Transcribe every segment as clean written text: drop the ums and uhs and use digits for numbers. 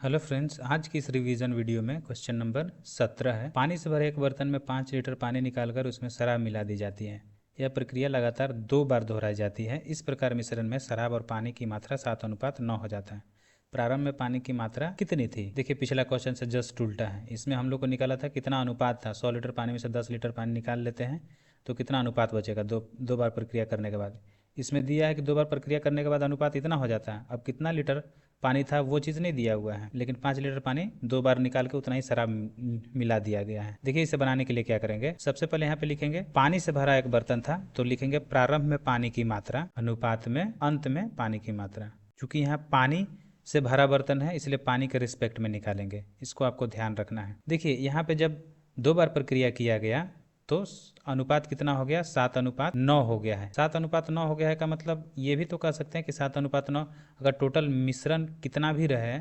Hello friends, आज की इस रिवीजन वीडियो में क्वेश्चन नंबर 17 है। पानी से भरे एक बर्तन में 5 लीटर पानी निकालकर उसमें शराब मिला दी जाती है। यह प्रक्रिया लगातार 2 बार दोहराई जाती है। इस प्रकार मिश्रण में शराब और पानी की मात्रा 7:9 हो जाता है। प्रारंभ में पानी की मात्रा कितनी थी? देखिए, पिछला क्वेश्चन से जस्ट उल्टा है। इसमें हम लोग को निकाला था कितना अनुपात था। 100 लीटर पानी में से 10 लीटर पानी निकाल लेते हैं तो कितना अनुपात बचेगा दो बार प्रक्रिया करने के बाद। इसमें दिया है कि 2 बार प्रक्रिया करने के बाद अनुपात इतना हो जाता है। अब कितना लीटर पानी था वो चीज़ नहीं दिया हुआ है, लेकिन 5 लीटर पानी 2 बार निकाल के उतना ही शराब मिला दिया गया है। देखिए, इसे बनाने के लिए क्या करेंगे। सबसे पहले यहाँ पे लिखेंगे पानी से भरा एक बर्तन था, तो लिखेंगे प्रारंभ में पानी की मात्रा अनुपात में अंत में पानी की मात्रा। चूंकि यहाँ पानी से भरा बर्तन है इसलिए पानी के रिस्पेक्ट में निकालेंगे। इसको आपको ध्यान रखना है। देखिए, यहाँ पे जब 2 बार प्रक्रिया किया गया तो अनुपात कितना हो गया? 7:9 हो गया है। 7:9 हो गया है का मतलब ये भी तो कह सकते हैं कि 7:9 अगर टोटल मिश्रण कितना भी रहे,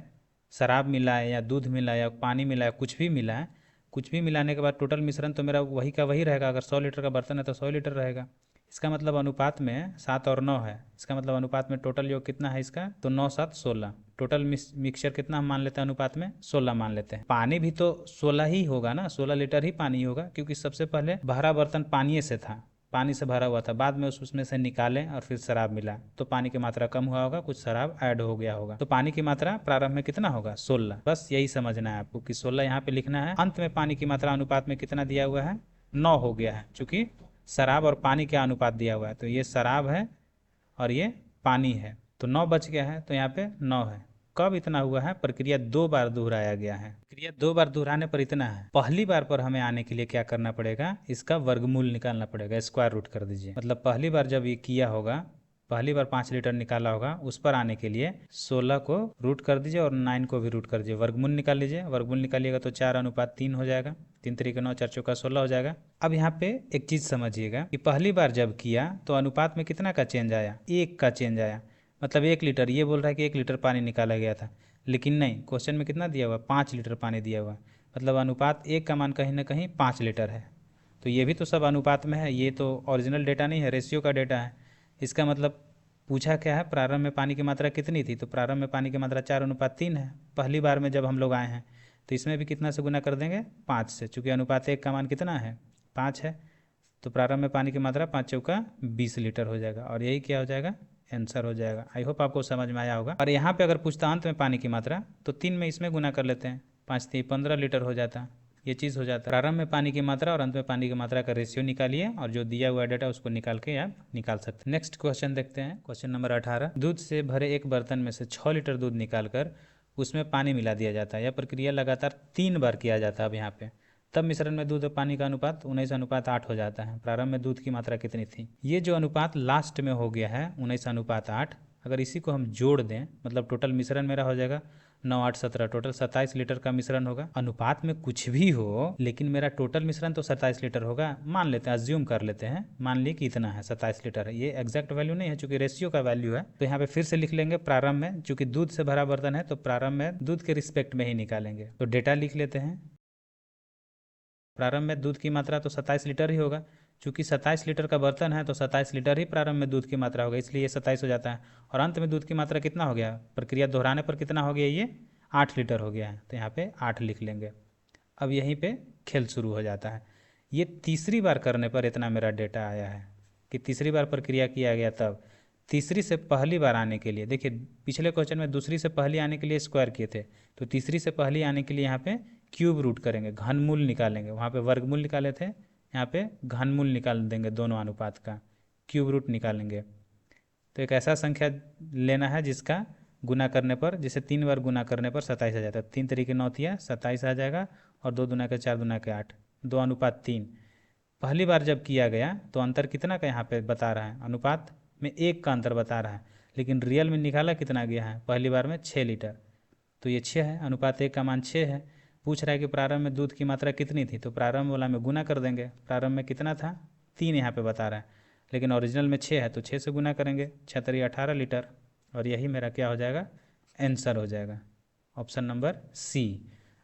शराब मिला है या दूध मिला है या पानी मिला है, कुछ भी मिला है, कुछ भी मिलाने के बाद टोटल मिश्रण तो मेरा वही का वही रहेगा। अगर 100 लीटर का बर्तन है तो 100 लीटर रहेगा। इसका मतलब अनुपात में 7 और 9 है। इसका मतलब अनुपात में टोटल योग कितना है इसका? तो 9 7 16। टोटल मिक्सचर कितना हम मान लेते हैं अनुपात में? 16 मान लेते हैं। पानी भी तो 16 ही होगा ना, 16 लीटर ही पानी होगा, क्योंकि सबसे पहले भरा बर्तन पानी से था, पानी से भरा हुआ था, बाद में उसमें से निकालें और फिर शराब मिला तो पानी की मात्रा कम हुआ होगा, कुछ शराब ऐड हो गया होगा। तो पानी की मात्रा प्रारंभ में कितना होगा? 16। बस यही समझना है आपको कि 16 यहाँ पे लिखना है। अंत में पानी की मात्रा अनुपात में कितना दिया हुआ है? 9 हो गया है। चूंकि शराब और पानी क्या अनुपात दिया हुआ है, तो ये शराब है और ये पानी है, तो 9 बच गया है, तो यहाँ पे 9 है। कब इतना हुआ है? प्रक्रिया 2 बार दोहराया गया है। प्रक्रिया 2 बार दोहराने पर इतना है। पहली बार पर हमें आने के लिए क्या करना पड़ेगा? इसका वर्गमूल निकालना पड़ेगा, स्क्वायर रूट कर दीजिए। मतलब पहली बार जब ये किया होगा, पहली बार 5 लीटर निकाला होगा, उस पर आने के लिए 16 को रूट कर दीजिए और 9 को भी रूट कर दीजिए। वर्गमूल निकाल लीजिए। वर्गमूल निकालिएगा तो 4:3 हो जाएगा। 3 3 9, 4 चौका 16 हो जाएगा। अब यहाँ पे एक चीज़ समझिएगा कि पहली बार जब किया तो अनुपात में कितना का चेंज आया? 1 का चेंज आया। मतलब 1 लीटर, ये बोल रहा है कि 1 लीटर पानी निकाला गया था, लेकिन नहीं, क्वेश्चन में कितना दिया हुआ? 5 लीटर पानी दिया हुआ। मतलब अनुपात 1 का मान कहीं ना कहीं 5 लीटर है। तो ये भी तो सब अनुपात में है, ये तो ओरिजिनल डेटा नहीं है, रेशियो का डेटा है। इसका मतलब पूछा क्या है? प्रारंभ में पानी की मात्रा कितनी थी? तो प्रारंभ में पानी की मात्रा 4:3 है। पहली बार में जब हम लोग आए हैं तो इसमें भी कितना से गुना कर देंगे? 5 से। चूँकि अनुपात 1 का मान कितना है? 5 है। तो प्रारंभ में पानी की मात्रा 5 चौका 20 लीटर हो जाएगा और यही क्या हो जाएगा? आंसर हो जाएगा। आई होप आपको समझ में आया होगा। और यहाँ पे अगर पूछता अंत में पानी की मात्रा तो 3 में इसमें गुना कर लेते हैं, 5 3 15 लीटर हो जाता। ये चीज़ हो जाता है। प्रारंभ में पानी की मात्रा और अंत में पानी की मात्रा का रेशियो निकालिए और जो दिया हुआ डेटा उसको निकाल के आप निकाल सकते हैं। नेक्स्ट क्वेश्चन देखते हैं, क्वेश्चन नंबर 18। दूध से भरे एक बर्तन में से 6 लीटर दूध निकालकर उसमें पानी मिला दिया जाता है। यह प्रक्रिया लगातार 3 बार किया जाता है। अब यहाँ पे तब मिश्रण में दूध और पानी का अनुपात 19:8 हो जाता है। प्रारंभ में दूध की मात्रा कितनी थी? ये जो अनुपात लास्ट में हो गया है 19:8, अगर इसी को हम जोड़ दें, मतलब टोटल मिश्रण मेरा हो जाएगा 9 8 17, टोटल 27 लीटर का मिश्रण होगा। अनुपात में कुछ भी हो, लेकिन मेरा टोटल मिश्रण तो 27 लीटर होगा। मान लेते हैं, अज्यूम कर लेते हैं, मान लिए कि इतना है, 27 लीटर है। ये एग्जैक्ट वैल्यू नहीं है, चूंकि रेशियो का वैल्यू है। तो यहाँ पे फिर से लिख लेंगे प्रारंभ में, चूंकि दूध से भरा बर्तन है तो प्रारंभ में दूध के रिस्पेक्ट में ही निकालेंगे। तो डेटा लिख लेते हैं। प्रारंभ में दूध की मात्रा तो 27 लीटर ही होगा। चूंकि 27 लीटर का बर्तन है तो 27 लीटर ही प्रारंभ में दूध की मात्रा होगा, इसलिए ये 27 हो जाता है। और अंत में दूध की मात्रा कितना हो गया? प्रक्रिया दोहराने पर कितना हो गया? ये 8 लीटर हो गया है, तो यहाँ पे 8 लिख लेंगे। अब यहीं पे खेल शुरू हो जाता है। ये तीसरी बार करने पर इतना मेरा डेटा आया है कि तीसरी बार प्रक्रिया किया गया। तब तीसरी से पहली बार आने के लिए, देखिए पिछले क्वेश्चन में दूसरी से पहली आने के लिए स्क्वायर किए थे, तो तीसरी से पहली आने के लिए यहाँ पे क्यूब रूट करेंगे, घनमूल निकालेंगे। वहाँ पे वर्गमूल निकाले थे, यहाँ पे घनमूल निकाल देंगे, दोनों अनुपात का क्यूब रूट निकालेंगे। तो एक ऐसा संख्या लेना है जिसका गुना करने पर, जिसे 3 बार गुना करने पर 27 आ जाता है। 3 तरीके 9 तिया 27 आ जाएगा और 2 दूना के 4 दूना के 8, 2:3। पहली बार जब किया गया तो अंतर कितना का यहाँ पे बता रहा है? अनुपात में 1 का अंतर बता रहा है, लेकिन रियल में निकाला कितना गया है? पहली बार में 6 लीटर, तो ये 6 है। अनुपात 1 का मान 6 है। पूछ रहा है कि प्रारंभ में दूध की मात्रा कितनी थी, तो प्रारंभ वाला में गुना कर देंगे। प्रारंभ में कितना था? 3 यहाँ पे बता रहा है, लेकिन ओरिजिनल में 6 है तो 6 से गुना करेंगे। 6 3 18 लीटर, और यही मेरा क्या हो जाएगा? आंसर हो जाएगा, ऑप्शन नंबर सी।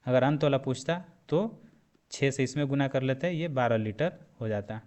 अगर अंत वाला पूछता तो 6 से इसमें गुना कर लेते, ये 12 लीटर हो जाता।